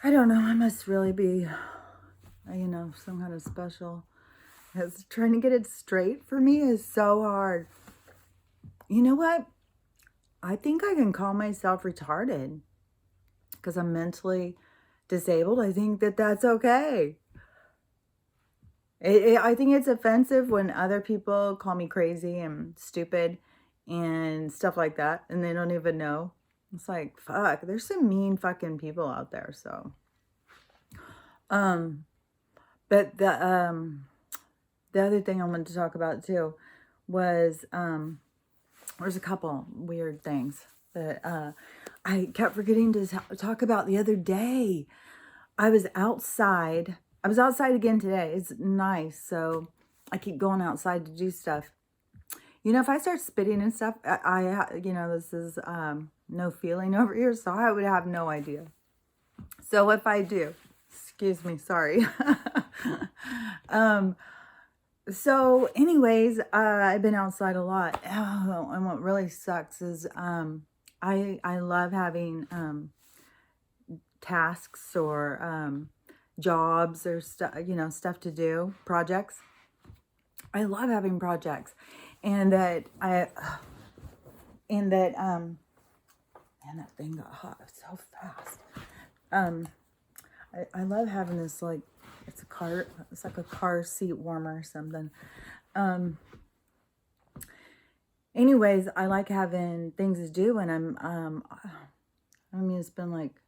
I don't know. I must really be, some kind of special. Because trying to get it straight for me is so hard. You know what? I think I can call myself retarded because I'm mentally disabled. I think that that's okay. I think it's offensive when other people call me crazy and stupid and stuff like that, and they don't even know. It's like, fuck, there's some mean fucking people out there. So, um, but the other thing I wanted to talk about too was there's a couple weird things that I kept forgetting to talk about the other day. I was outside. I was outside again today. It's nice, so I keep going outside to do stuff. You know, if I start spitting and stuff, this is no feeling over here, so I would have no idea. So if I do, excuse me, sorry. So anyways, I've been outside a lot. Oh, and what really sucks is I love having tasks or jobs or stuff to do, projects. I love having projects. And that man, that thing got hot so fast. I love having this, like, it's like a car seat warmer or something. Anyways, I like having things to do, and it's been like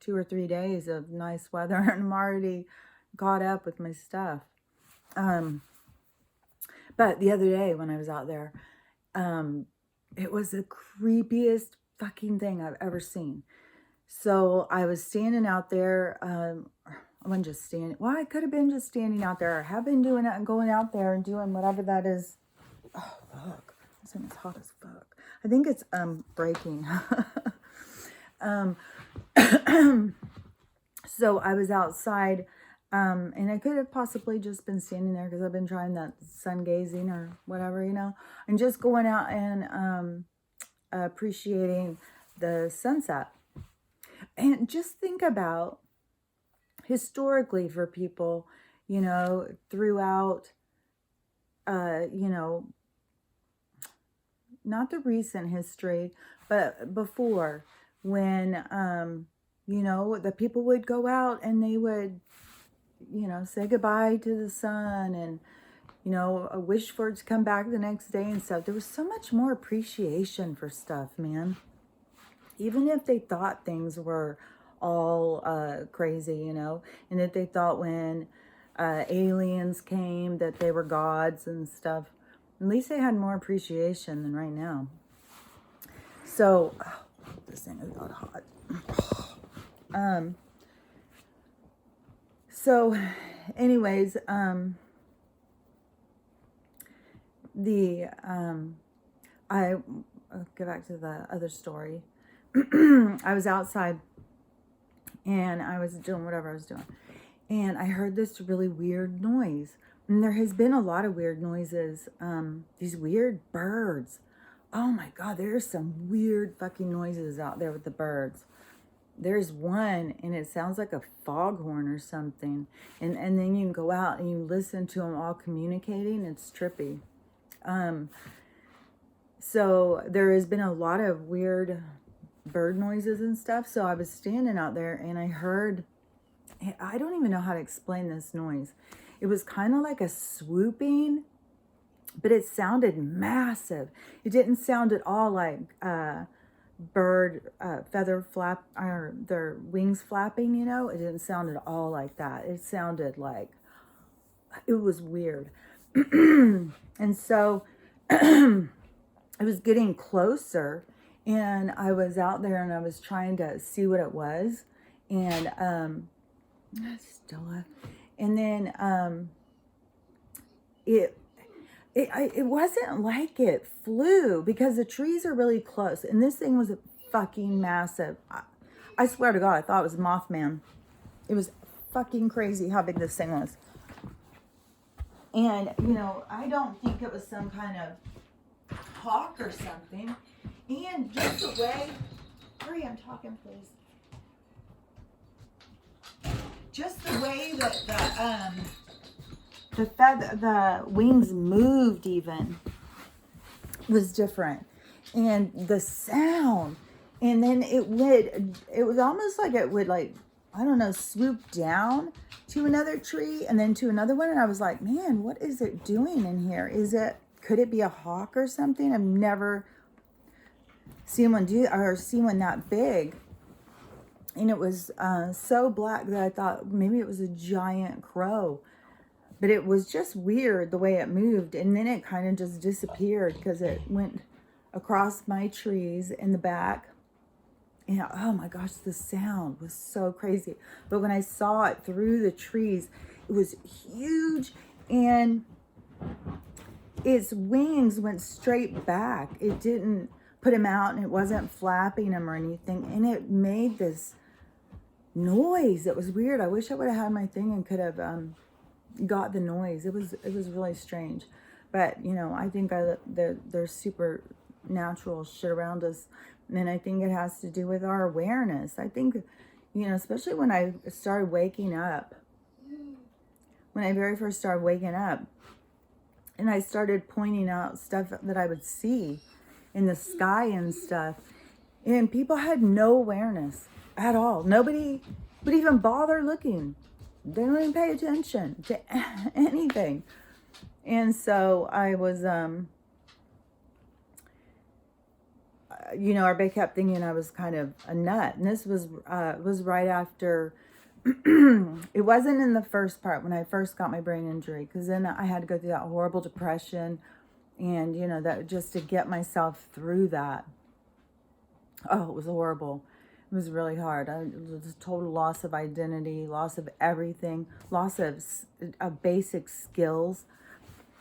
2 or 3 days of nice weather and I'm already caught up with my stuff. But the other day when I was out there, it was the creepiest fucking thing I've ever seen. So I was standing out there. I wasn't just standing. Well, I could have been just standing out there. I have been doing it and going out there and doing whatever that is. Oh, fuck. This thing is hot as fuck. I think it's breaking. So I was outside, and I could have possibly just been standing there because I've been trying that sun gazing or whatever, and just going out and appreciating the sunset. And just think about historically for people, throughout, not the recent history, but before, when, the people would go out and they would, say goodbye to the sun and, wish for it to come back the next day and stuff. There was so much more appreciation for stuff, man. Even if they thought things were all crazy, and that they thought when aliens came that they were gods and stuff, at least they had more appreciation than right now. So, this thing is not hot. So, anyways, I'll go back to the other story. I was outside and I was doing whatever I was doing, and I heard this really weird noise. And there has been a lot of weird noises. These weird birds. Oh my God, there's some weird fucking noises out there with the birds. There's one, and it sounds like a foghorn or something. And then you can go out and you listen to them all communicating. It's trippy. So there has been a lot of weird bird noises and stuff. So I was standing out there and I heard, I don't even know how to explain this noise. It was kind of like a swooping, but it sounded massive. It didn't sound at all like bird feather flap or their wings flapping, It didn't sound at all like that. It sounded like, it was weird. And so it was getting closer, and I was out there and I was trying to see what it was, and Stella, and then it wasn't like it flew, because the trees are really close, and this thing was fucking massive. I swear to God, I thought it was Mothman. It was fucking crazy how big this thing was. And, I don't think it was some kind of hawk or something. And just the way, hurry, I'm talking, please. just the way that the wings moved even was different, and the sound, and then it was almost like it would, like, I don't know, swoop down to another tree and then to another one, and I was like, man, what is it doing in here? Could it be a hawk or something? I've never seen one that big. And it was so black that I thought maybe it was a giant crow. But it was just weird the way it moved. And then it kind of just disappeared because it went across my trees in the back. And oh my gosh, the sound was so crazy. But when I saw it through the trees, it was huge. And its wings went straight back. It didn't put him out, and it wasn't flapping him or anything. And it made this noise. It was weird. I wish I would have had my thing and could have got the noise. It was really strange. But, you know, I think there's supernatural shit around us. And I think it has to do with our awareness. I think, you know, especially when I started waking up, when I very first started waking up, and I started pointing out stuff that I would see in the sky and stuff, and people had no awareness at all. Nobody would even bother looking. They don't even pay attention to anything. And so I was, you know, everybody kept thinking I was kind of a nut. And this was right after, it wasn't in the first part when I first got my brain injury, because then I had to go through that horrible depression, and, you know, that just to get myself through that. Oh, it was horrible. It was really hard. It was a total loss of identity, loss of everything, loss of basic skills.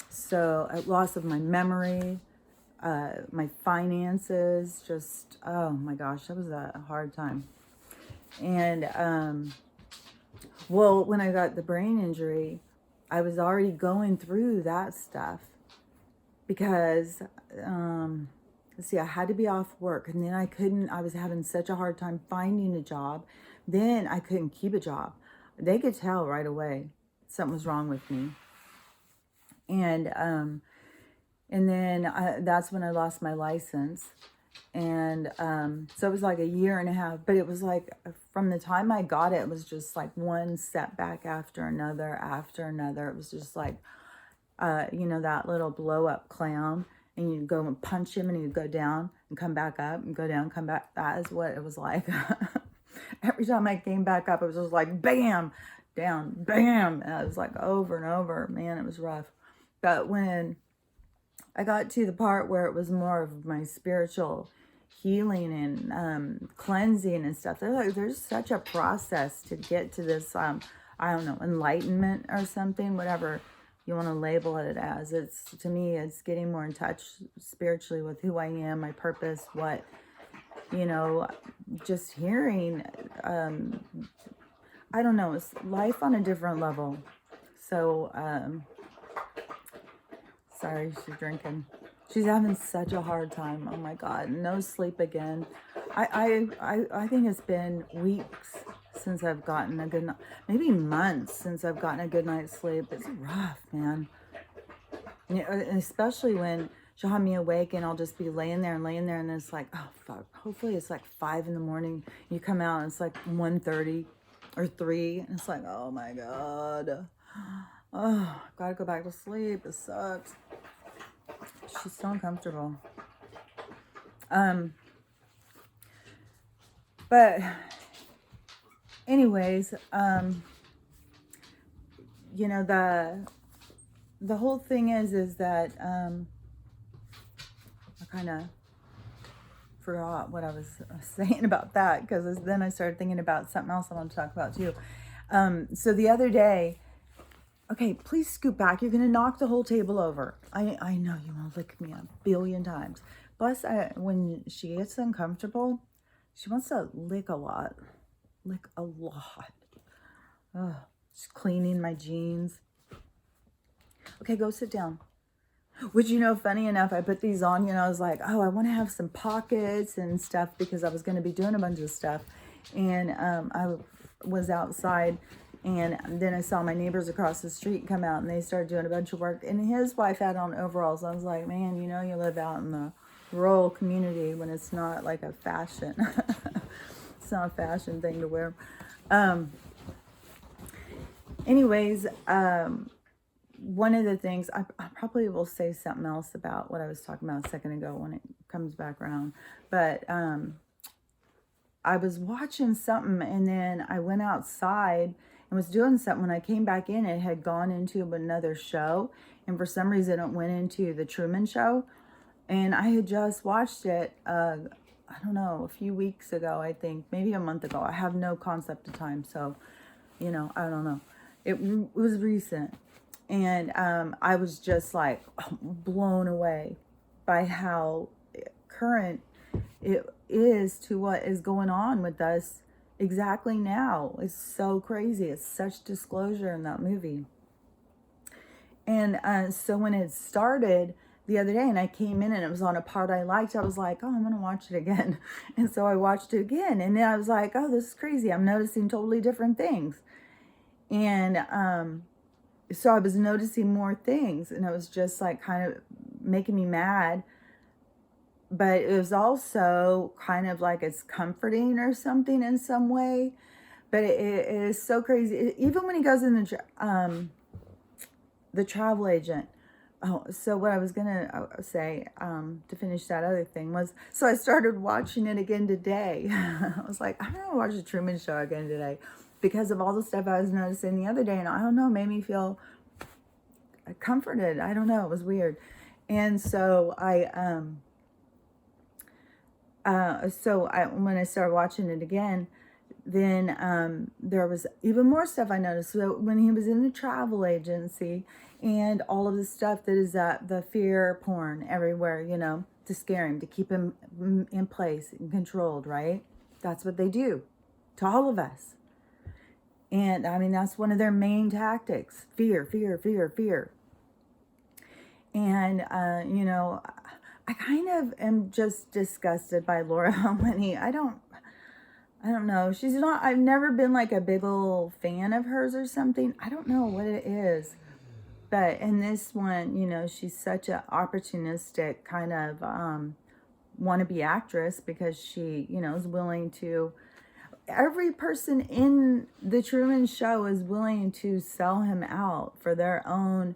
So loss of my memory, my finances, just, oh my gosh, that was a hard time. And, well, when I got the brain injury, I was already going through that stuff because, see, I had to be off work, and then I was having such a hard time finding a job. Then I couldn't keep a job. They could tell right away something was wrong with me. And then that's when I lost my license. And so it was like a year and a half, but it was like from the time I got it, it was just like one setback after another. It was just like, you know, that little blow up clown, and you'd go and punch him and he'd go down and come back up and go down, come back. That is what it was like. Every time I came back up, it was just like, bam, down, bam. And it was like over and over. Man, it was rough. But when I got to the part where it was more of my spiritual healing and cleansing and stuff, there's such a process to get to this, I don't know, enlightenment or something, whatever you want to label it as. It's, to me, it's getting more in touch spiritually with who I am, my purpose, what, you know, just hearing, I don't know, it's life on a different level. So, sorry, she's drinking. She's having such a hard time. Oh my God, no sleep again. I think it's been weeks since I've gotten a good night, maybe months since I've gotten a good night's sleep. It's rough, man. You know, and especially when she'll have me awake and I'll just be laying there, and then it's like, oh fuck. Hopefully it's like 5 a.m. You come out and it's like 1:30 or 3, and it's like, oh my God. Oh, gotta go back to sleep. It sucks. She's so uncomfortable. But anyways, you know, the whole thing is that, I kind of forgot what I was saying about that, because then I started thinking about something else I want to talk about too. So the other day, okay, please scoot back. You're going to knock the whole table over. I know you want to lick me a billion times. Plus, when she gets uncomfortable, she wants to lick a lot. Lick a lot. Ugh, she's cleaning my jeans. Okay, go sit down. Which, you know, funny enough, I put these on, you know, I was like, oh, I want to have some pockets and stuff because I was going to be doing a bunch of stuff. And I was outside, And then I saw my neighbors across the street come out and they started doing a bunch of work. And his wife had on overalls. I was like, man, you know, you live out in the rural community when it's not like a fashion. It's not a fashion thing to wear. Anyways, one of the things, I probably will say something else about what I was talking about a second ago when it comes back around. But I was watching something and then I went outside and was doing something. When I came back in, it had gone into another show. And for some reason, it went into the Truman Show. And I had just watched it, I don't know, a few weeks ago, I think, maybe a month ago. I have no concept of time, so, you know, I don't know. It was recent. And I was just like blown away by how current it is to what is going on with us exactly now. It's so crazy. It's such disclosure in that movie. And so when it started the other day and I came in and it was on a part I liked, I was like, oh, I'm going to watch it again. And so I watched it again. And then I was like, oh, this is crazy. I'm noticing totally different things. And so I was noticing more things. And it was just like kind of making me mad. But it was also kind of like it's comforting or something in some way. But it is so crazy. Even when he goes in the travel agent. Oh, so what I was going to say to finish that other thing was, so I started watching it again today. I was like, I'm going to watch the Truman Show again today because of all the stuff I was noticing the other day. And I don't know, made me feel comforted. I don't know. It was weird. And so when I started watching it again, then there was even more stuff I noticed. So when he was in the travel agency and all of the stuff that is the fear porn everywhere, you know, to scare him, to keep him in place and controlled, right? That's what they do to all of us. And I mean, that's one of their main tactics. Fear, fear, fear, fear. And, you know, I kind of am just disgusted by Laura Homany. I don't know. She's not, I've never been like a big old fan of hers or something. I don't know what it is. But in this one, you know, she's such an opportunistic kind of wannabe actress because she, you know, is willing to, every person in the Truman Show is willing to sell him out for their own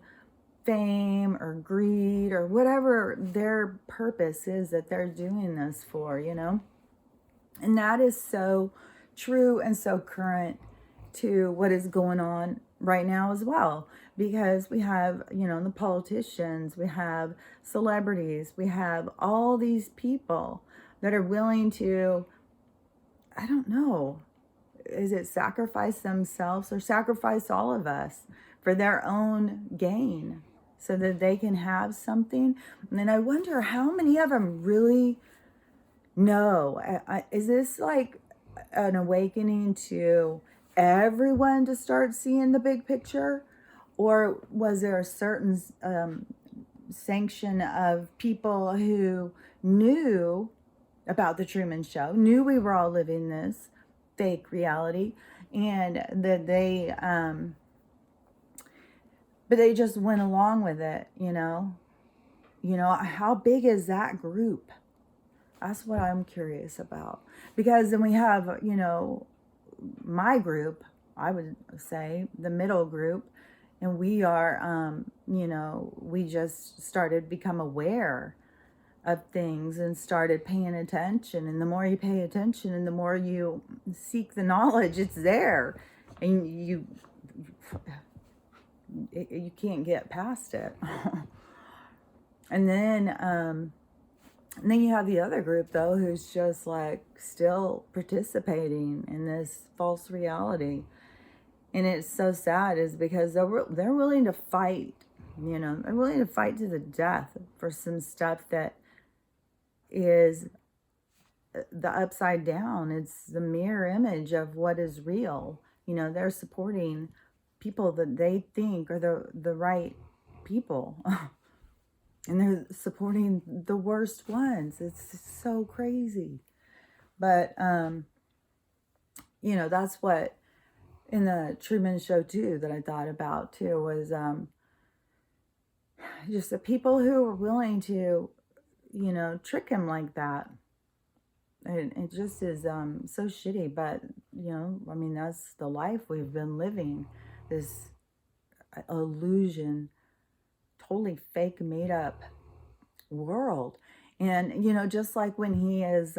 fame or greed or whatever their purpose is that they're doing this for, you know. And that is so true and so current to what is going on right now as well. Because we have, you know, the politicians, we have celebrities, we have all these people that are willing to, I don't know, is it sacrifice themselves or sacrifice all of us for their own gain so that they can have something? And then I wonder how many of them really know. Is this like an awakening to everyone to start seeing the big picture? Or was there a certain sanction of people who knew about the Truman Show, knew we were all living this fake reality, and that but they just went along with it, you know? You know, how big is that group? That's what I'm curious about. Because then we have, you know, my group, I would say, the middle group, and we are, you know, we just started become aware of things and started paying attention. And the more you pay attention and the more you seek the knowledge, it's there. And you can't get past it. And then you have the other group, though, who's just like still participating in this false reality. And it's so sad is because they're willing to fight, you know, they're willing to fight to the death for some stuff that is the upside down. It's the mirror image of what is real. You know, they're supporting people that they think are the right people. And they're supporting the worst ones. It's so crazy. But, you know, that's what in the Truman Show too, that I thought about too, was just the people who were willing to, trick him like that. It just is so shitty, but I mean, that's the life we've been living. This illusion, totally fake, made up world. And just like when he is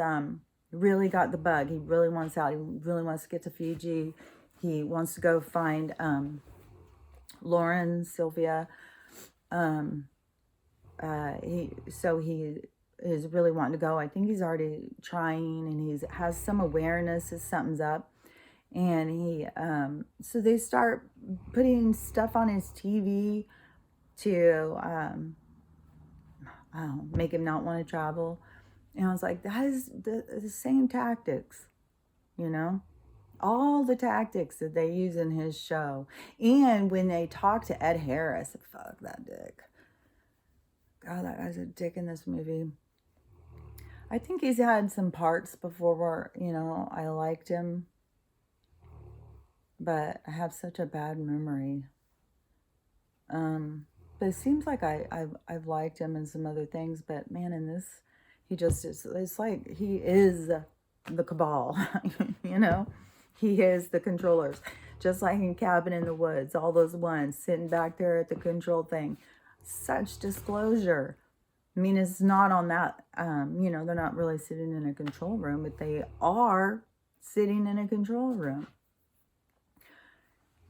really got the bug, he really wants out, he really wants to get to Fiji, he wants to go find Lauren, Sylvia. He is really wanting to go. I think he's already trying, and he has some awareness that something's up. And so they start putting stuff on his TV to make him not want to travel. And I was like, that is the same tactics, all the tactics that they use in his show. And when they talk to Ed Harris, fuck that dick. God, that guy's a dick in this movie. I think he's had some parts before where, I liked him. But I have such a bad memory. But it seems like I've liked him in some other things. But man, in this, he just is, it's like he is the cabal, He is the controllers. Just like in Cabin in the Woods, all those ones sitting back there at the control thing. Such disclosure. I mean, it's not on that, they're not really sitting in a control room, but they are sitting in a control room.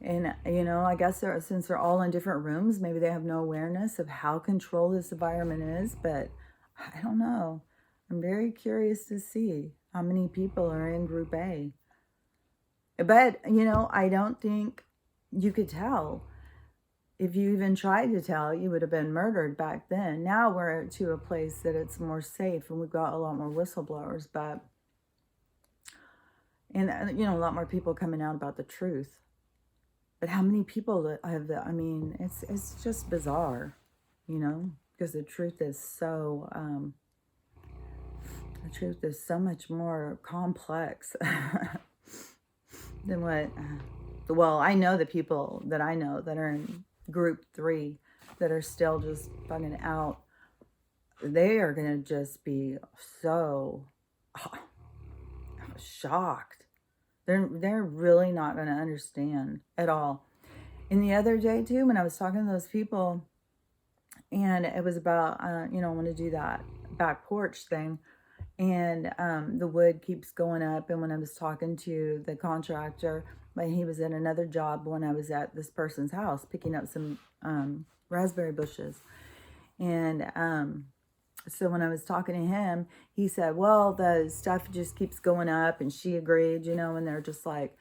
And, I guess since they're all in different rooms, maybe they have no awareness of how controlled this environment is, but I don't know. I'm very curious to see how many people are in Group A. But, I don't think you could tell. If you even tried to tell, you would have been murdered back then. Now we're to a place that it's more safe, and we've got a lot more whistleblowers, and a lot more people coming out about the truth. But how many people that have that? I mean, it's just bizarre, because the truth is so much more complex than what. Well, I know the people that I know that are in Group 3 that are still just bugging out. They are gonna just be so shocked. They're really not gonna understand at all. And the other day too, when I was talking to those people, and it was about I want to do that back porch thing, and the wood keeps going up. And when I was talking to the contractor, but he was in another job when I was at this person's house picking up some raspberry bushes. And so when I was talking to him, he said, well, the stuff just keeps going up. And she agreed, and they're just like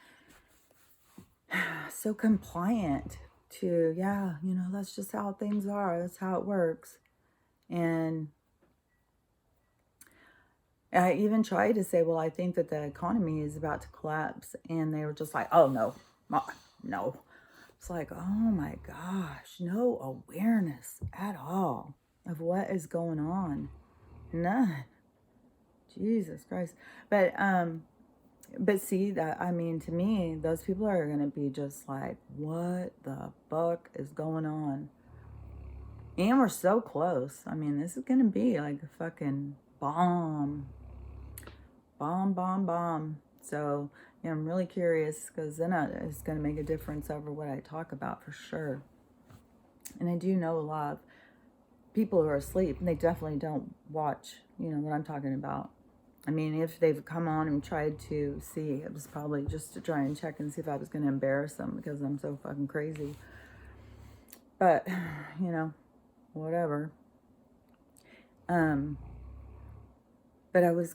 so compliant to, yeah, that's just how things are. That's how it works. And I even tried to say, well, I think that the economy is about to collapse. And they were just like, oh, no. It's like, oh, my gosh. No awareness at all of what is going on. None. Jesus Christ. But see, that, I mean, to me, those people are going to be just like, what the fuck is going on? And we're so close. I mean, this is going to be like a fucking bomb. So, I'm really curious, because then it's going to make a difference over what I talk about for sure. And I do know a lot of people who are asleep, and they definitely don't watch, what I'm talking about. I mean, if they've come on and tried to see, it was probably just to try and check and see if I was going to embarrass them, because I'm so fucking crazy. But, whatever. But I was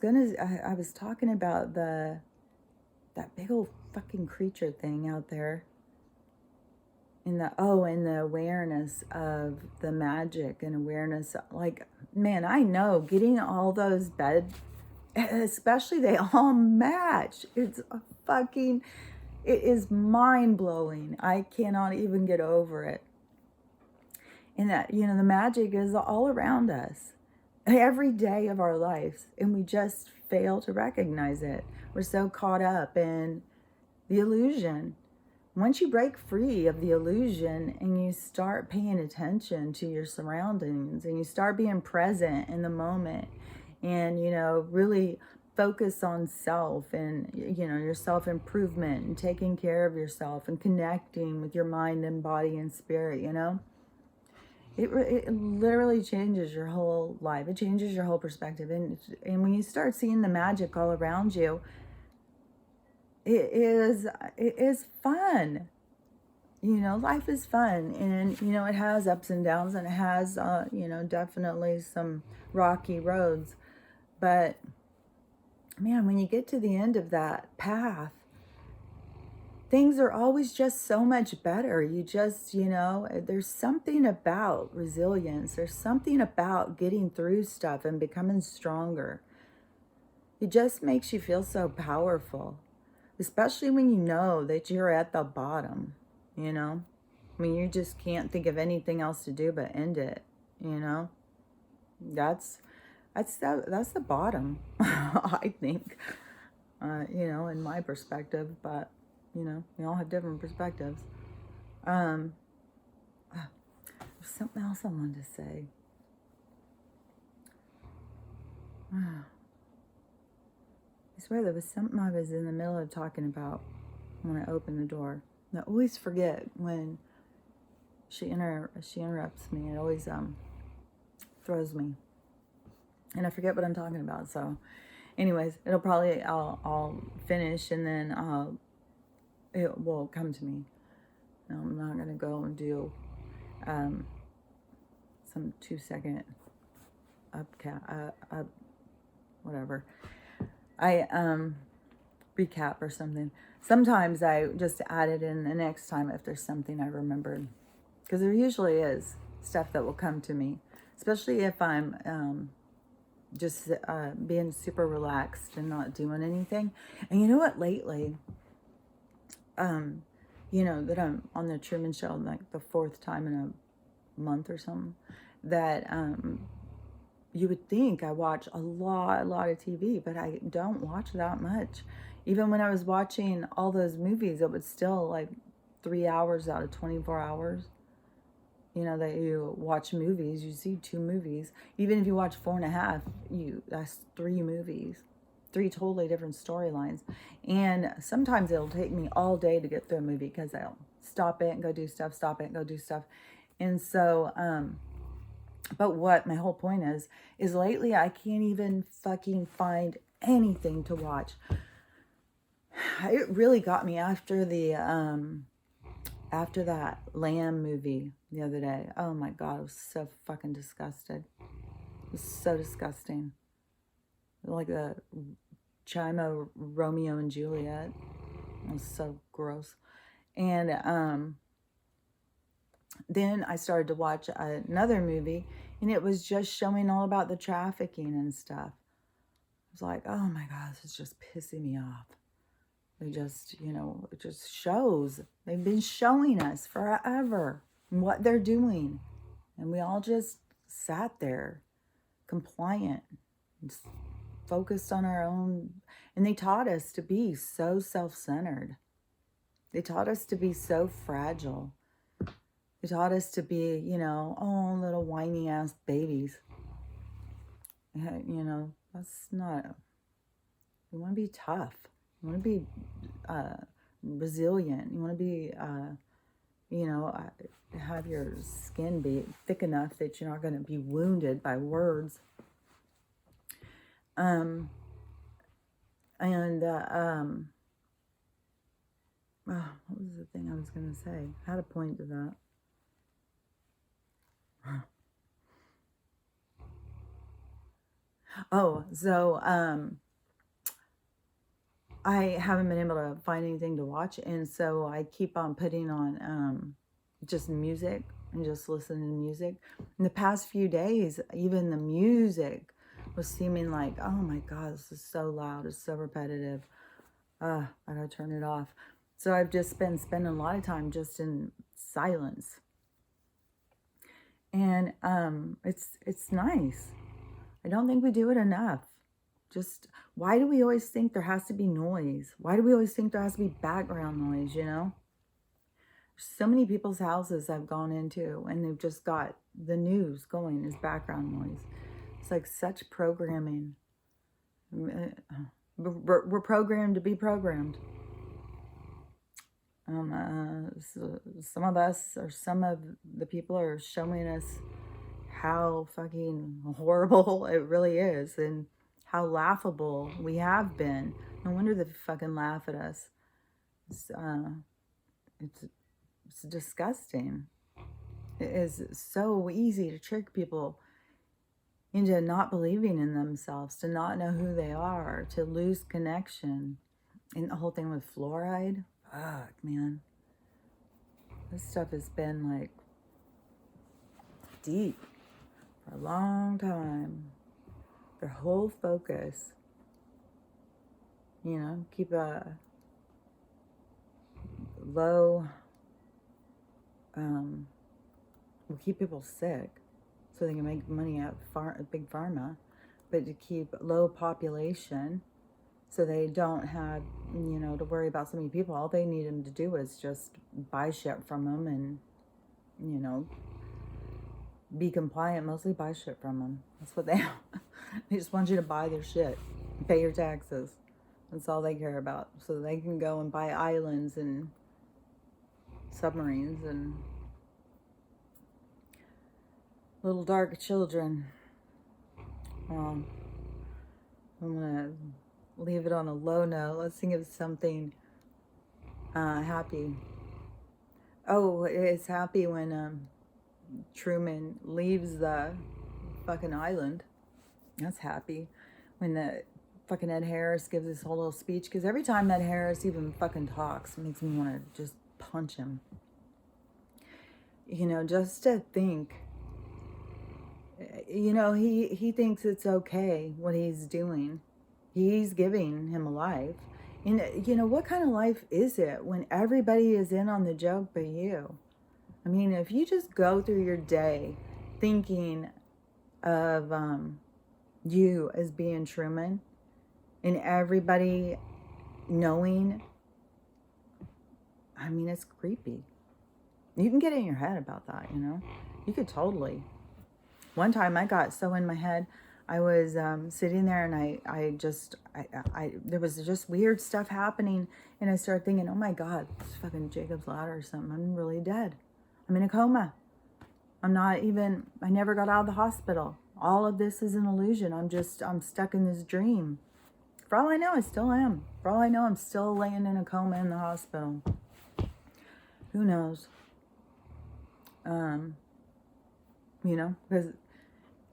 talking about that big old fucking creature thing out there. In the awareness of the magic and awareness, like, man, I know getting all those beds, especially they all match. It is mind blowing. I cannot even get over it. And that, the magic is all around us every day of our lives, and we just fail to recognize it. We're so caught up in the illusion. once you break free of the illusion and you start paying attention to your surroundings and you start being present in the moment and, really focus on self and, your self-improvement and taking care of yourself and connecting with your mind and body and spirit, it literally changes your whole life. It changes your whole perspective. And when you start seeing the magic all around you, it is fun. Life is fun, and it has ups and downs, and it has definitely some rocky roads. But man, when you get to the end of that path, things are always just so much better. You just, there's something about resilience. There's something about getting through stuff and becoming stronger. It just makes you feel so powerful, especially when you know that you're at the bottom, when you just can't think of anything else to do but end it, that's that's the bottom, I think, in my perspective, but we all have different perspectives. There's something else I wanted to say. I swear there was something I was in the middle of talking about when I opened the door. I always forget when she interrupts me. It always throws me, and I forget what I'm talking about. So, anyways, I'll finish and then it will come to me. No, I'm not gonna go and do some 2-second whatever. I recap or something. Sometimes I just add it in the next time if there's something I remembered, because there usually is stuff that will come to me, especially if I'm just being super relaxed and not doing anything. And you know what? Lately, that I'm on the Truman Show like the 4th time in a month or something, that you would think I watch a lot of TV, but I don't watch that much. Even when I was watching all those movies, it was still like 3 hours out of 24 hours. That you watch movies, you see 2 movies. Even if you watch 4.5, that's 3 movies, 3 totally different storylines. And sometimes it'll take me all day to get through a movie because I'll stop it and go do stuff, stop it and go do stuff. And so, but what my whole point is lately I can't even fucking find anything to watch. It really got me after that Lamb movie the other day. Oh my God, I was so fucking disgusted. It was so disgusting. Like the Chimo Romeo and Juliet. It was so gross. And then I started to watch another movie, and it was just showing all about the trafficking and stuff. I was like, oh my God, this is just pissing me off. They just, it just shows. They've been showing us forever what they're doing. And we all just sat there, compliant, just focused on our own. And they taught us to be so self-centered. They taught us to be so fragile. They taught us to be, little whiny ass babies. That's not, we want to be tough. You want to be resilient. You want to be, have your skin be thick enough that you're not going to be wounded by words. What was the thing I was going to say? I had a point to that. Oh, so, I haven't been able to find anything to watch, and so I keep on putting on just music and just listening to music. In the past few days, even the music was seeming like, oh my God, this is so loud, it's so repetitive. I gotta turn it off. So I've just been spending a lot of time just in silence. And it's nice. I don't think we do it enough. Just, why do we always think there has to be noise? Why do we always think there has to be background noise, So many people's houses I've gone into and they've just got the news going as background noise. It's like such programming. We're programmed to be programmed. So some of us or some of the people are showing us how fucking horrible it really is and how laughable we have been. No wonder they fucking laugh at us. It's, it's, it's disgusting. It is so easy to trick people into not believing in themselves, to not know who they are, to lose connection. And the whole thing with fluoride, fuck, man. This stuff has been like deep for a long time. Their whole focus, keep a low, will keep people sick so they can make money at big pharma, but to keep low population so they don't have, to worry about so many people. All they need them to do is just buy shit from them and, be compliant, mostly buy shit from them. That's what they they just want you to buy their shit, pay your taxes. That's all they care about. So they can go and buy islands and submarines and little dark children. I'm gonna leave it on a low note. Let's think of something happy. Oh, it's happy when Truman leaves the fucking island. That's happy. When the fucking Ed Harris gives this whole little speech, because every time Ed Harris even fucking talks, it makes me want to just punch him. Just to think, he thinks it's okay what he's doing. He's giving him a life. And, what kind of life is it when everybody is in on the joke but you? I mean, if you just go through your day thinking of you as being Truman and everybody knowing, I mean, it's creepy. You can get in your head about that, You could totally. One time I got so in my head, I was sitting there and I there was just weird stuff happening. And I started thinking, oh my God, it's fucking Jacob's Ladder or something. I'm really dead. I'm in a coma. I never got out of the hospital. All of this is an illusion. I'm stuck in this dream. For all I know, I still am. For all I know, I'm still laying in a coma in the hospital. Who knows? Because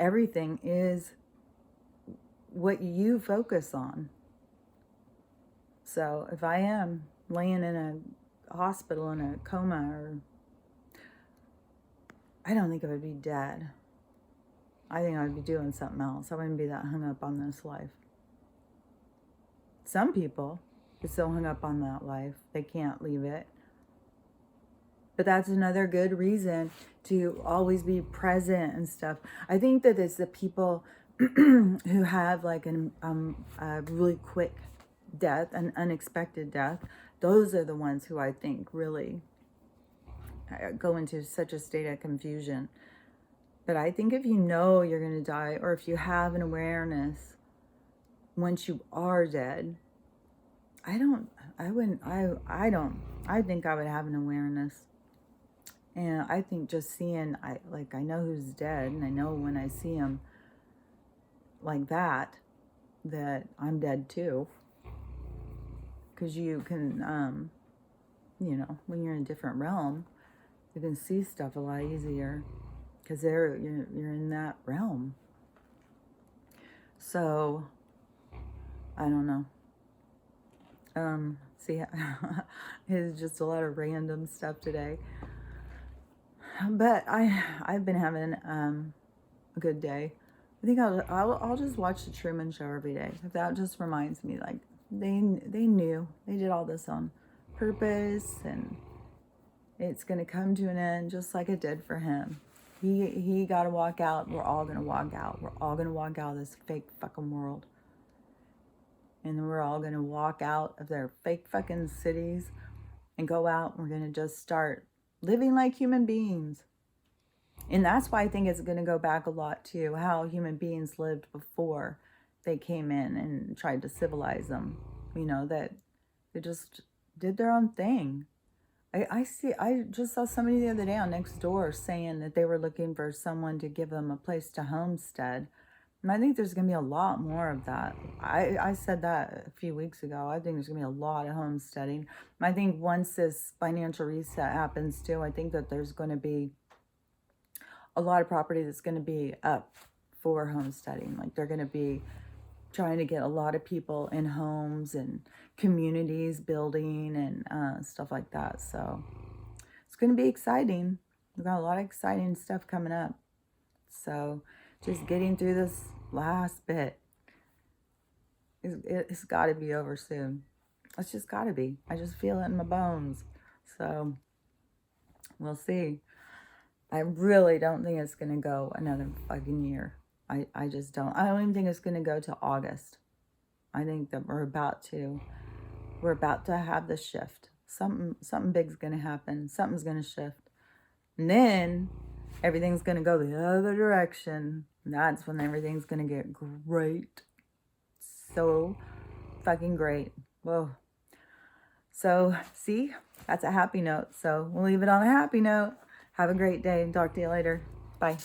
everything is what you focus on. So if I am laying in a hospital in a coma, I don't think I would be dead. I think I would be doing something else. I wouldn't be that hung up on this life. Some people are so hung up on that life, they can't leave it. But that's another good reason to always be present and stuff. I think that it's the people who have like a really quick death, an unexpected death. Those are the ones who I think really go into such a state of confusion. But I think if you know you're going to die, or if you have an awareness once you are dead, I think I would have an awareness. And I think just seeing, I know who's dead, and I know when I see him like that I'm dead too. Because you can, when you're in a different realm, you can see stuff a lot easier. Because you're in that realm. So, I don't know. See, it's just a lot of random stuff today. But I've been having a good day. I think I'll just watch the Truman Show every day. That just reminds me, like, they knew. They did all this on purpose, and it's going to come to an end just like it did for him. He got to walk out. We're all going to walk out. We're all going to walk out of this fake fucking world. And then we're all going to walk out of their fake fucking cities and go out. And we're going to just start living like human beings. And that's why I think it's going to go back a lot to how human beings lived before they came in and tried to civilize them. You know, that they just did their own thing. I just saw somebody the other day on Nextdoor saying that they were looking for someone to give them a place to homestead. And I think there's going to be a lot more of that. I said that a few weeks ago. I think there's going to be a lot of homesteading. I think once this financial reset happens too, I think that there's going to be a lot of property that's going to be up for homesteading. Like they're going to be trying to get a lot of people in homes and communities building and stuff like that. So it's going to be exciting. We've got a lot of exciting stuff coming up. So just getting through this last bit. It's got to be over soon. It's just got to be. I just feel it in my bones. So we'll see. I really don't think it's going to go another fucking year. I just don't. I don't even think it's going to go to August. I think that we're about to have the shift. Something big's going to happen. Something's going to shift. And then everything's going to go the other direction. And that's when everything's going to get great. So fucking great. Whoa. So, see? That's a happy note. So, we'll leave it on a happy note. Have a great day and talk to you later. Bye.